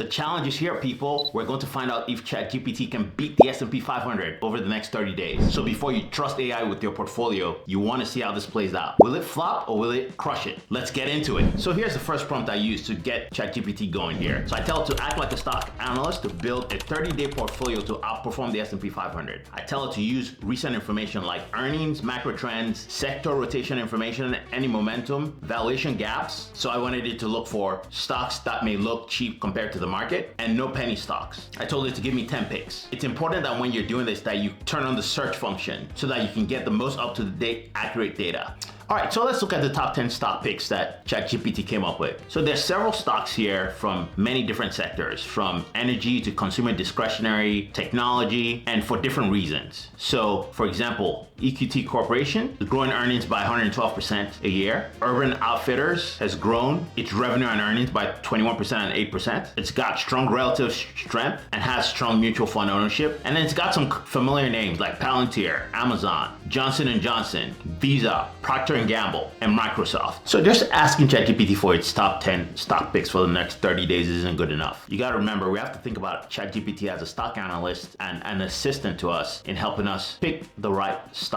The challenge is here, people. We're going to find out if ChatGPT can beat the S&P 500 over the next 30 days. So before you trust AI with your portfolio, you want to see how this plays out. Will it flop or will it crush it? Let's get into it. So here's the first prompt I use to get ChatGPT going here. So I tell it to act like a stock analyst to build a 30-day portfolio to outperform the S&P 500. I tell it to use recent information like earnings, macro trends, sector rotation information, any momentum, valuation gaps. So I wanted it to look for stocks that may look cheap compared to the market and no penny stocks. I told it to give me 10 picks. It's important that when you're doing this that you turn on the search function so that you can get the most up-to-date accurate data. All right, so let's look at the top 10 stock picks that ChatGPT came up with. So there's several stocks here from many different sectors, from energy to consumer discretionary, technology, and for different reasons. So for example, EQT Corporation is growing earnings by 112% a year. Urban Outfitters has grown its revenue and earnings by 21% and 8%. It's got strong relative strength and has strong mutual fund ownership. And then it's got some familiar names like Palantir, Amazon, Johnson & Johnson, Visa, Procter & Gamble, and Microsoft. So just asking ChatGPT for its top 10 stock picks for the next 30 days isn't good enough. You got to remember, we have to think about ChatGPT as a stock analyst and an assistant to us in helping us pick the right stocks.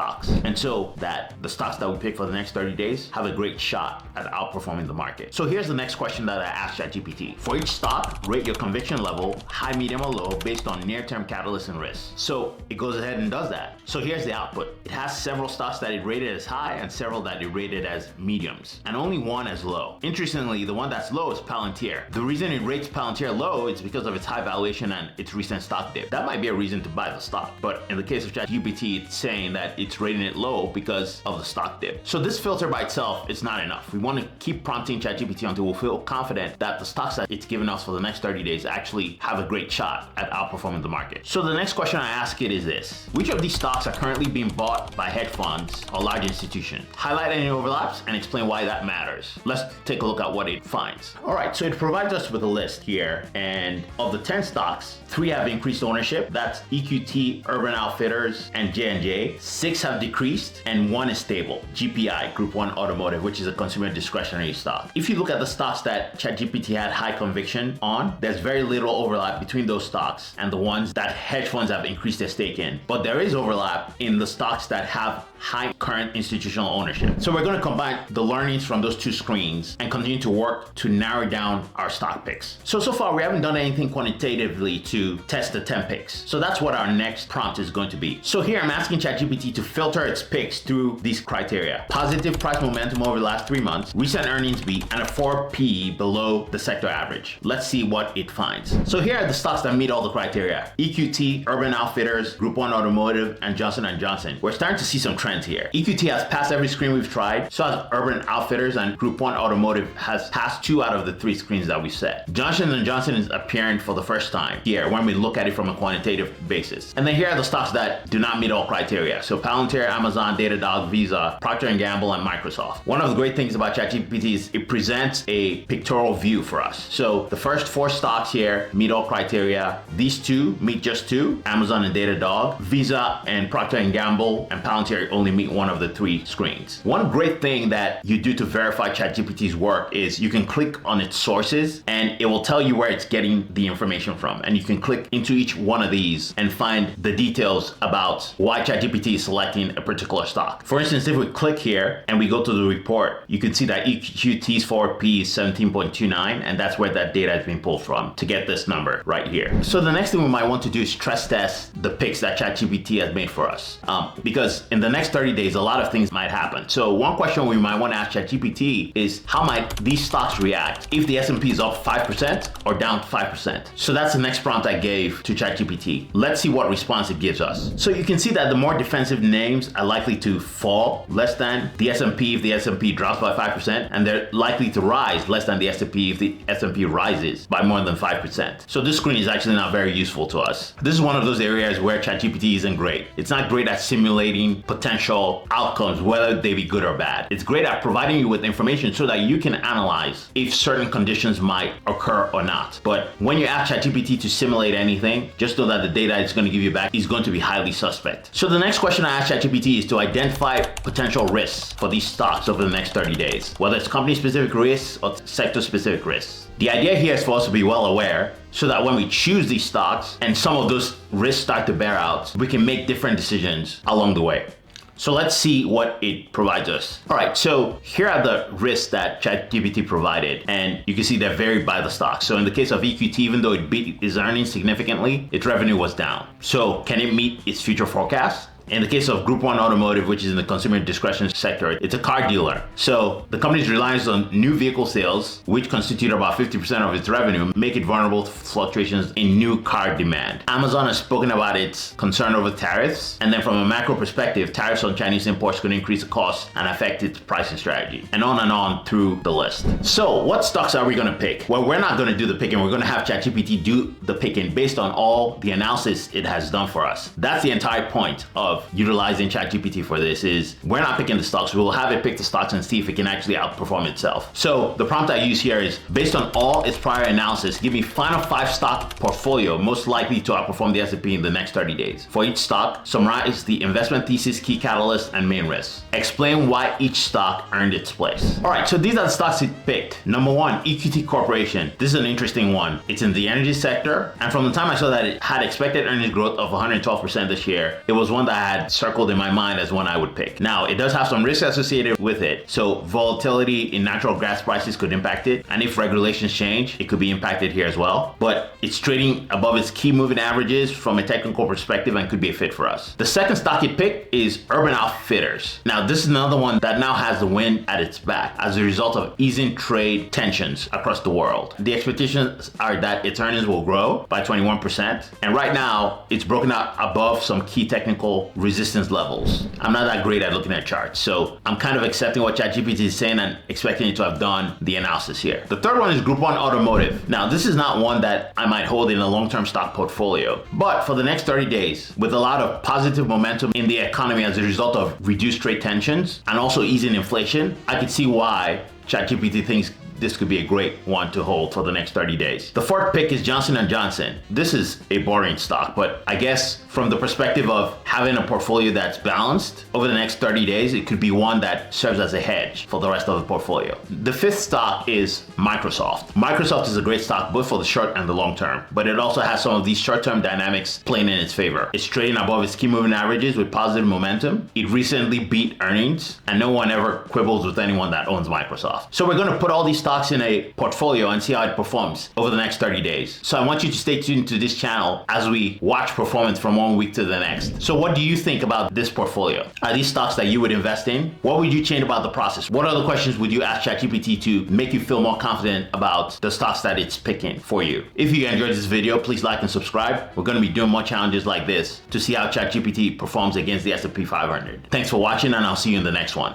And so that the stocks that we pick for the next 30 days have a great shot at outperforming the market. So here's the next question that I asked ChatGPT. For each stock, rate your conviction level, high, medium, or low, based on near-term catalysts and risks. So it goes ahead and does that. So here's the output. It has several stocks that it rated as high and several that it rated as mediums, and only one as low. Interestingly, the one that's low is Palantir. The reason it rates Palantir low is because of its high valuation and its recent stock dip. That might be a reason to buy the stock, but in the case of ChatGPT, it's saying that it's rating it low because of the stock dip. So this filter by itself is not enough. We want to keep prompting ChatGPT until we feel confident that the stocks that it's given us for the next 30 days actually have a great shot at outperforming the market. So the next question I ask it is this: which of these stocks are currently being bought by hedge funds or large institutions? Highlight any overlaps and explain why that matters. Let's take a look at what it finds. All right, so it provides us with a list here, and of the 10 stocks, 3 have increased ownership. That's EQT, Urban Outfitters, and J&J. 6 have decreased, and 1 is stable. GPI, Group 1 Automotive, which is a consumer discretionary stock. If you look at the stocks that ChatGPT had high conviction on, there's very little overlap between those stocks and the ones that hedge funds have increased their stake in. But there is overlap in the stocks that have high current institutional ownership. So we're going to combine the learnings from those 2 screens and continue to work to narrow down our stock picks. So far we haven't done anything quantitatively to test the 10 picks. So that's what our next prompt is going to be. So here I'm asking ChatGPT to filter its picks through these criteria: positive price momentum over the last 3 months, recent earnings beat, and a 4 PE below the sector average. Let's see what it finds. So here are the stocks that meet all the criteria: EQT, Urban Outfitters, Group 1 Automotive, and Johnson & Johnson. We're starting to see some trends here. EQT has passed every screen we've tried, so has Urban Outfitters, and Group 1 Automotive has passed 2 out of the 3 screens that we set. Johnson & Johnson is appearing for the first time here when we look at it from a quantitative basis. And then here are the stocks that do not meet all criteria. So Palantir, Amazon, Datadog, Visa, Procter & Gamble, and Microsoft. One of the great things about ChatGPT is it presents a pictorial view for us. So the first 4 stocks here meet all criteria. These 2 meet just 2, Amazon and Datadog. Visa and Procter & Gamble and Palantir only meet 1 of the 3 screens. One great thing that you do to verify ChatGPT's work is you can click on its sources and it will tell you where it's getting the information from. And you can click into each one of these and find the details about why ChatGPT is selecting a particular stock. For instance, if we click here and we go to the report, you can see that EQT's forward P is 17.29, and that's where that data has been pulled from to get this number right here. So the next thing we might want to do is stress test the picks that ChatGPT has made for us. Because in the next 30 days, a lot of things might happen. So one question we might want to ask ChatGPT is, how might these stocks react if the S&P is up 5% or down 5%? So that's the next prompt I gave to ChatGPT. Let's see what response it gives us. So you can see that the more defensive names are likely to fall less than the S&P if the S&P drops by 5%, and they're likely to rise less than the S&P if the S&P rises by more than 5%. So this screen is actually not very useful to us. This is one of those areas where ChatGPT isn't great. It's not great at simulating potential outcomes, whether they be good or bad. It's great at providing you with information so that you can analyze if certain conditions might occur or not. But when you ask ChatGPT to simulate anything, just know that the data it's going to give you back is going to be highly suspect. So the next question I ask ChatGPT is to identify potential risks for these stocks over the next 30 days, whether it's company-specific risks or sector-specific risks. The idea here is for us to be well aware so that when we choose these stocks and some of those risks start to bear out, we can make different decisions along the way. So let's see what it provides us. All right, so here are the risks that ChatGPT provided, and you can see they're varied by the stock. So in the case of EQT, even though it beat its earnings significantly, its revenue was down. So can it meet its future forecast? In the case of Group 1 Automotive, which is in the consumer discretion sector, it's a car dealer. So the company's reliance on new vehicle sales, which constitute about 50% of its revenue, make it vulnerable to fluctuations in new car demand. Amazon has spoken about its concern over tariffs. And then from a macro perspective, tariffs on Chinese imports could increase the cost and affect its pricing strategy. And on through the list. So what stocks are we going to pick? Well, we're not going to do the picking. We're going to have ChatGPT do the picking based on all the analysis it has done for us. That's the entire point of utilizing ChatGPT for this. Is we're not picking the stocks. We'll have it pick the stocks and see if it can actually outperform itself. So the prompt I use here is, based on all its prior analysis, give me final 5 stock portfolio most likely to outperform the S&P in the next 30 days. For each stock, summarize the investment thesis, key catalysts, and main risks. Explain why each stock earned its place. All right, so these are the stocks it picked. Number 1, EQT Corporation. This is an interesting one. It's in the energy sector, and from the time I saw that it had expected earnings growth of 112% this year, it was one that I had circled in my mind as one I would pick. Now, it does have some risks associated with it. So volatility in natural gas prices could impact it. And if regulations change, it could be impacted here as well. But it's trading above its key moving averages from a technical perspective and could be a fit for us. The second stock it picked is Urban Outfitters. Now, this is another one that now has the wind at its back as a result of easing trade tensions across the world. The expectations are that its earnings will grow by 21%. And right now, it's broken out above some key technical resistance levels. I'm not that great at looking at charts, so I'm kind of accepting what ChatGPT is saying and expecting it to have done the analysis here. The third one is Group 1 Automotive. Now, this is not one that I might hold in a long-term stock portfolio, but for the next 30 days, with a lot of positive momentum in the economy as a result of reduced trade tensions and also easing inflation, I could see why ChatGPT thinks this could be a great one to hold for the next 30 days. The fourth pick is Johnson & Johnson. This is a boring stock, but I guess from the perspective of having a portfolio that's balanced over the next 30 days, it could be one that serves as a hedge for the rest of the portfolio. The fifth stock is Microsoft. Microsoft is a great stock both for the short and the long term, but it also has some of these short-term dynamics playing in its favor. It's trading above its key moving averages with positive momentum. It recently beat earnings, and no one ever quibbles with anyone that owns Microsoft. So we're going to put all these stocks in a portfolio and see how it performs over the next 30 days. So I want you to stay tuned to this channel as we watch performance from one week to the next. So what do you think about this portfolio? Are these stocks that you would invest in? What would you change about the process? What other questions would you ask ChatGPT to make you feel more confident about the stocks that it's picking for you? If you enjoyed this video, please like and subscribe. We're going to be doing more challenges like this to see how ChatGPT performs against the S&P 500. Thanks for watching, and I'll see you in the next one.